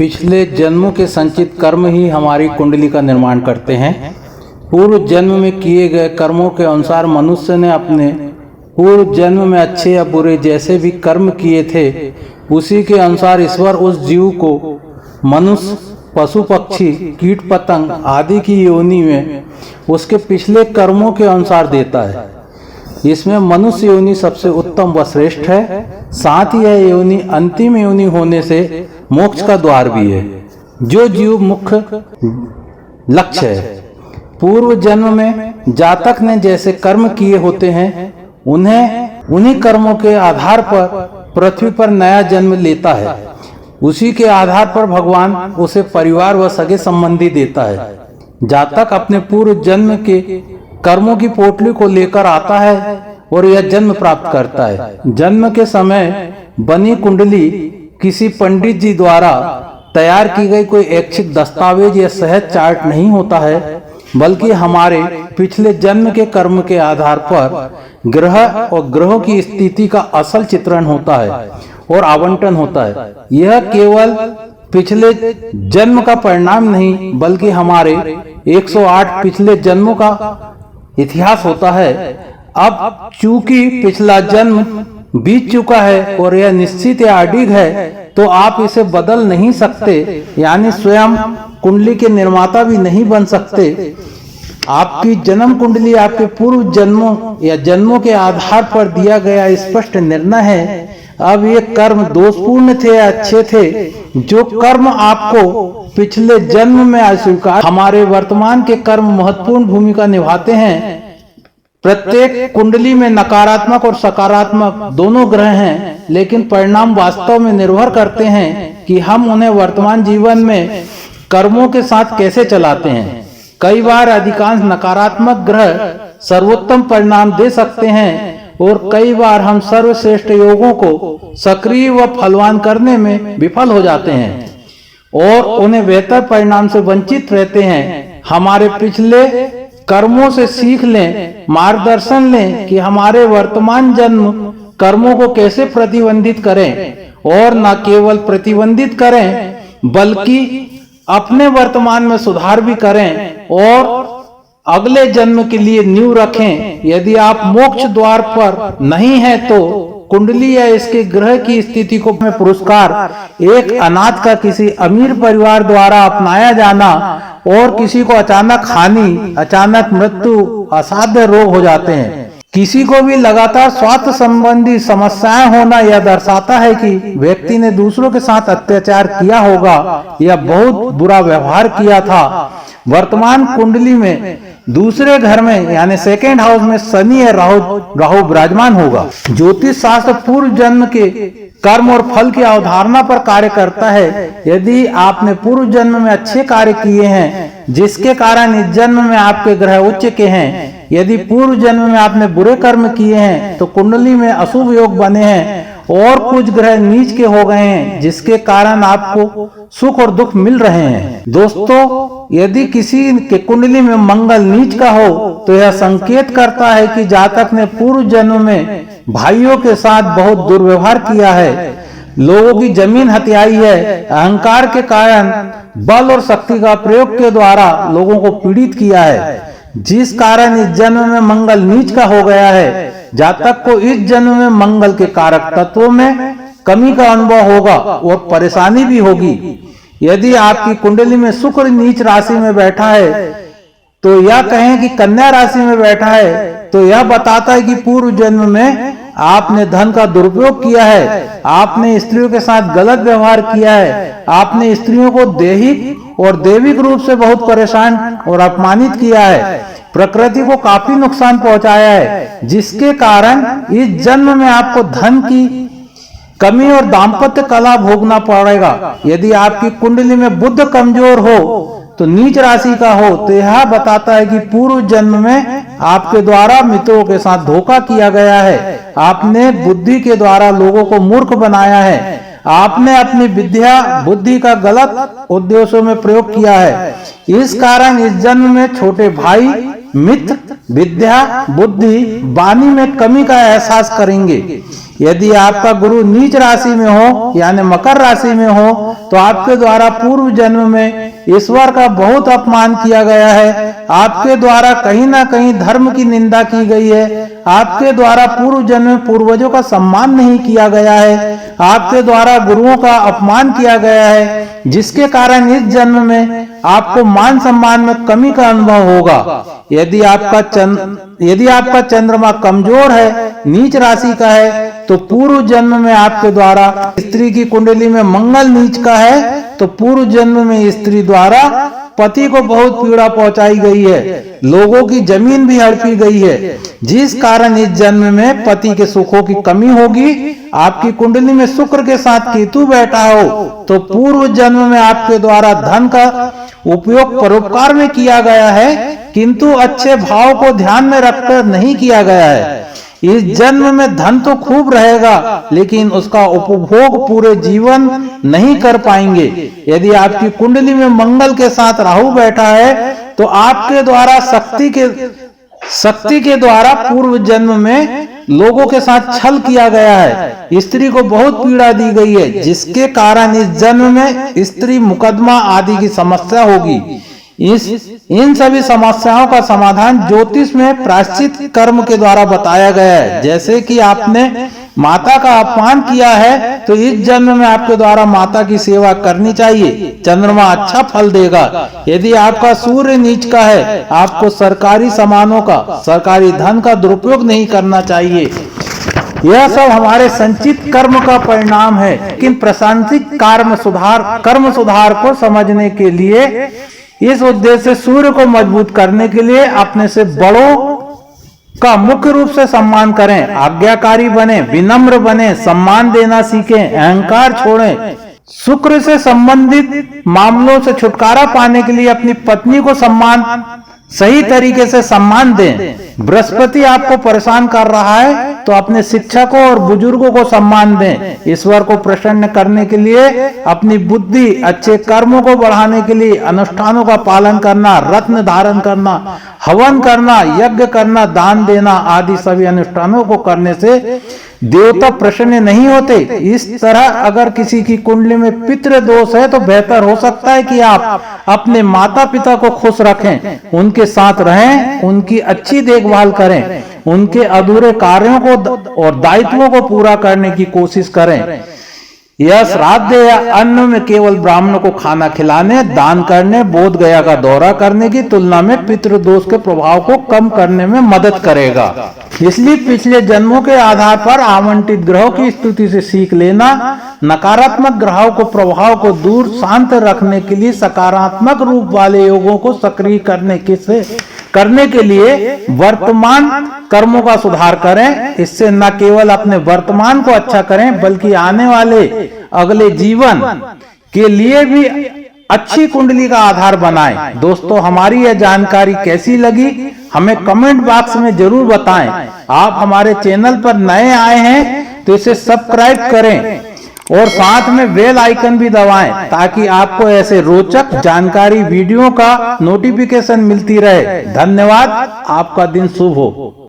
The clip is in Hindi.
पिछले जन्मों के संचित कर्म ही हमारी कुंडली का निर्माण करते हैं। पूर्व जन्म में किए गए कर्मों के अनुसार मनुष्य ने अपने पूर्व जन्म में अच्छे या बुरे जैसे भी कर्म किए थे, उसी के अनुसार ईश्वर उस जीव को मनुष्य, पशु पक्षी, कीट पतंग आदि की योनि में उसके पिछले कर्मों के अनुसार देता है। इसमें मनुष्य योनि सबसे उत्तम व श्रेष्ठ है। साथ ही यह योनि अंतिम योनि होने से मोक्ष का द्वार भी है, जो जीव मुख्य लक्ष्य है। पूर्व जन्म में जातक ने जैसे कर्म किए होते हैं, उन्हीं कर्मों के आधार पर पृथ्वी पर नया जन्म लेता है। उसी के आधार पर भगवान उसे परिवार व सगे संबंधी देता है। जातक अपने पूर्व जन्म के कर्मों की पोटली को लेकर आता है और यह जन्म प्राप्त करता है। जन्म के समय बनी कुंडली किसी पंडित जी द्वारा तैयार की गई कोई ऐच्छिक दस्तावेज या सहज चार्ट नहीं होता है, बल्कि हमारे पिछले जन्म के कर्म के आधार पर ग्रह और ग्रहों की स्थिति का असल चित्रण होता है और आवंटन होता है। यह केवल पिछले जन्म का परिणाम नहीं, बल्कि हमारे 108 पिछले जन्मों का इतिहास होता है। अब चूंकि पिछला जन्म बीत चुका है और यह निश्चित या अडिग है, तो आप इसे बदल नहीं सकते, यानी स्वयं कुंडली के निर्माता भी नहीं बन सकते। आपकी जन्म कुंडली आपके पूर्व जन्मों या जन्मों के आधार पर दिया गया स्पष्ट निर्णय है। अब ये कर्म दोषपूर्ण थे या अच्छे थे, जो कर्म आपको पिछले जन्म में अस्वीकार, हमारे वर्तमान के कर्म महत्वपूर्ण भूमिका निभाते हैं। प्रत्येक कुंडली में नकारात्मक और सकारात्मक दोनों ग्रह हैं, लेकिन परिणाम वास्तव में निर्भर करते हैं कि हम उन्हें वर्तमान जीवन में कर्मों के साथ कैसे चलाते हैं। कई बार अधिकांश नकारात्मक ग्रह सर्वोत्तम परिणाम दे सकते हैं और कई बार हम सर्वश्रेष्ठ योगों को सक्रिय व फलवान करने में विफल हो जाते हैं और उन्हें बेहतर परिणाम से वंचित रहते हैं। हमारे पिछले कर्मों से सीख लें, मार्गदर्शन लें कि हमारे वर्तमान जन्म कर्मों को कैसे प्रतिबंधित करें, और न केवल प्रतिबंधित करें बल्कि अपने वर्तमान में सुधार भी करें और अगले जन्म के लिए नींव रखें। यदि आप मोक्ष द्वार पर नहीं हैं, तो कुंडली या इसके ग्रह की स्थिति को में पुरस्कार एक अनाथ का किसी अमीर परिवार द्वारा अपनाया जाना और किसी को अचानक हानि, अचानक मृत्यु, असाध्य रोग हो जाते हैं। किसी को भी लगातार स्वास्थ्य संबंधी समस्याएं होना यह दर्शाता है कि व्यक्ति ने दूसरों के साथ अत्याचार किया होगा या बहुत बुरा व्यवहार किया था। वर्तमान कुंडली में दूसरे घर में यानी सेकेंड हाउस में शनि या राहु विराजमान होगा। ज्योतिष शास्त्र पूर्व जन्म के कर्म और फल की अवधारणा पर कार्य करता है। यदि आपने पूर्व जन्म में अच्छे कार्य किए हैं, जिसके कारण इस जन्म में आपके ग्रह उच्च के हैं, यदि पूर्व जन्म में आपने बुरे कर्म किए हैं तो कुंडली में अशुभ योग बने हैं और कुछ ग्रह नीच के हो गए हैं, जिसके कारण आपको सुख और दुख मिल रहे हैं। दोस्तों, यदि किसी के कुंडली में मंगल नीच का हो, तो यह संकेत करता है कि जातक ने पूर्व जन्म में भाइयों के साथ बहुत दुर्व्यवहार किया है, लोगों की जमीन हथियाई है, अहंकार के कारण बल और शक्ति का प्रयोग के द्वारा लोगों को पीड़ित किया है, जिस कारण इस जन्म में मंगल नीच का हो गया है। जातक को इस जन्म में मंगल के कारक तत्वों में कमी का अनुभव होगा और परेशानी भी होगी। यदि आपकी कुंडली में शुक्र नीच राशि में बैठा है, तो यह कहें कि कन्या राशि में बैठा है, तो यह बताता है कि पूर्व जन्म में आपने धन का दुरुपयोग किया है, आपने स्त्रियों के साथ गलत व्यवहार किया है, आपने स्त्रियों को दैहिक और दैविक रूप से बहुत परेशान और अपमानित किया है, प्रकृति को काफी नुकसान पहुंचाया है, जिसके कारण इस जन्म में आपको धन की कमी और दाम्पत्य कला भोगना पड़ेगा। यदि आपकी कुंडली में बुध कमजोर हो, तो नीच राशि का हो, तो यह बताता है कि पूर्व जन्म में आपके द्वारा मित्रों के साथ धोखा किया गया है, आपने बुद्धि के द्वारा लोगों को मूर्ख बनाया है, आपने अपनी विद्या बुद्धि का गलत उद्देश्यों में प्रयोग किया है। इस कारण इस जन्म में छोटे भाई, मित्र, विद्या, बुद्धि, वाणी में कमी का एहसास करेंगे। यदि आपका गुरु नीच राशि में हो यानी मकर राशि में हो, तो आपके द्वारा पूर्व जन्म में ईश्वर का बहुत अपमान किया गया है, आपके द्वारा कहीं ना कहीं धर्म की निंदा की गई है, आपके द्वारा पूर्व जन्म में पूर्वजों का सम्मान नहीं किया गया है, आपके द्वारा गुरुओं का अपमान किया गया है, जिसके कारण इस जन्म में आपको मान सम्मान में कमी का अनुभव होगा। यदि आपका चंद्रमा कमजोर है, नीच राशि का है, तो पूर्व जन्म में आपके द्वारा स्त्री की कुंडली में मंगल नीच का है, तो पूर्व जन्म में स्त्री द्वारा पति को बहुत पीड़ा पहुंचाई गई है, लोगों की जमीन भी हड़पी गई है, जिस कारण इस जन्म में पति के सुखों की कमी होगी। आपकी कुंडली में शुक्र के साथ केतु बैठा हो तो पूर्व जन्म में आपके द्वारा धन का उपयोग परोपकार में किया गया है, किंतु अच्छे भाव को ध्यान में रखकर नहीं किया गया है। इस जन्म में धन तो खूब रहेगा, लेकिन उसका उपभोग पूरे जीवन नहीं कर पाएंगे। यदि आपकी कुंडली में मंगल के साथ राहु बैठा है तो आपके द्वारा शक्ति के द्वारा पूर्व जन्म में लोगों के साथ छल किया गया है, स्त्री को बहुत पीड़ा दी गई है, जिसके कारण इस जन्म में स्त्री मुकदमा आदि की समस्या होगी। इन सभी समस्याओं का समाधान ज्योतिष में प्रायश्चित कर्म के द्वारा बताया गया है। जैसे कि आपने माता का अपमान किया है तो इस जन्म में आपके द्वारा माता की सेवा करनी चाहिए, चंद्रमा अच्छा फल देगा। यदि आपका सूर्य नीच का है, आपको सरकारी सामानों का, सरकारी धन का दुरुपयोग नहीं करना चाहिए। यह सब हमारे संचित कर्म का परिणाम है, लेकिन प्रशांतिक कर्म सुधार को समझने के लिए, इस उद्देश्य से सूर्य को मजबूत करने के लिए अपने से बड़ों का मुख्य रूप से सम्मान करें, आज्ञाकारी बने, विनम्र बने, सम्मान देना सीखें, अहंकार छोड़ें। शुक्र से संबंधित मामलों से छुटकारा पाने के लिए अपनी पत्नी को सही तरीके से सम्मान दें। बृहस्पति आपको परेशान कर रहा है तो अपने शिक्षकों और बुजुर्गों को सम्मान दें। ईश्वर को प्रसन्न करने के लिए अपनी बुद्धि, अच्छे कर्मों को बढ़ाने के लिए अनुष्ठानों का पालन करना, रत्न धारण करना, हवन करना, यज्ञ करना, दान देना आदि सभी अनुष्ठानों को करने से देवता प्रसन्न नहीं होते। इस तरह अगर किसी की कुंडली में पितृ दोष है तो बेहतर हो सकता है कि आप अपने माता पिता को खुश रखें, उनके साथ रहें, उनकी अच्छी देखभाल करें, उनके अधूरे कार्यों को और दायित्वों को पूरा करने की कोशिश करें। यह श्राद्ध या अन्न में केवल ब्राह्मणों को खाना खिलाने, दान करने, बोध गया का दौरा करने की तुलना में पितृदोष के प्रभाव को कम करने में मदद करेगा। इसलिए पिछले जन्मों के आधार पर आवंटित ग्रहों की स्थिति से सीख लेना, नकारात्मक ग्रहों को प्रभाव को दूर शांत रखने के लिए सकारात्मक रूप वाले योगों को सक्रिय करने के लिए वर्तमान कर्मों का सुधार करें। इससे न केवल अपने वर्तमान को अच्छा करें बल्कि आने वाले अगले जीवन के लिए भी अच्छी कुंडली का आधार बनाएं। दोस्तों, हमारी यह जानकारी कैसी लगी हमें कमेंट बॉक्स में जरूर बताएं। आप हमारे चैनल पर नए आए हैं तो इसे सब्सक्राइब करें और साथ में बेल आइकन भी दबाएं ताकि आपको ऐसे रोचक जानकारी वीडियो का नोटिफिकेशन मिलती रहे। धन्यवाद। आपका दिन शुभ हो।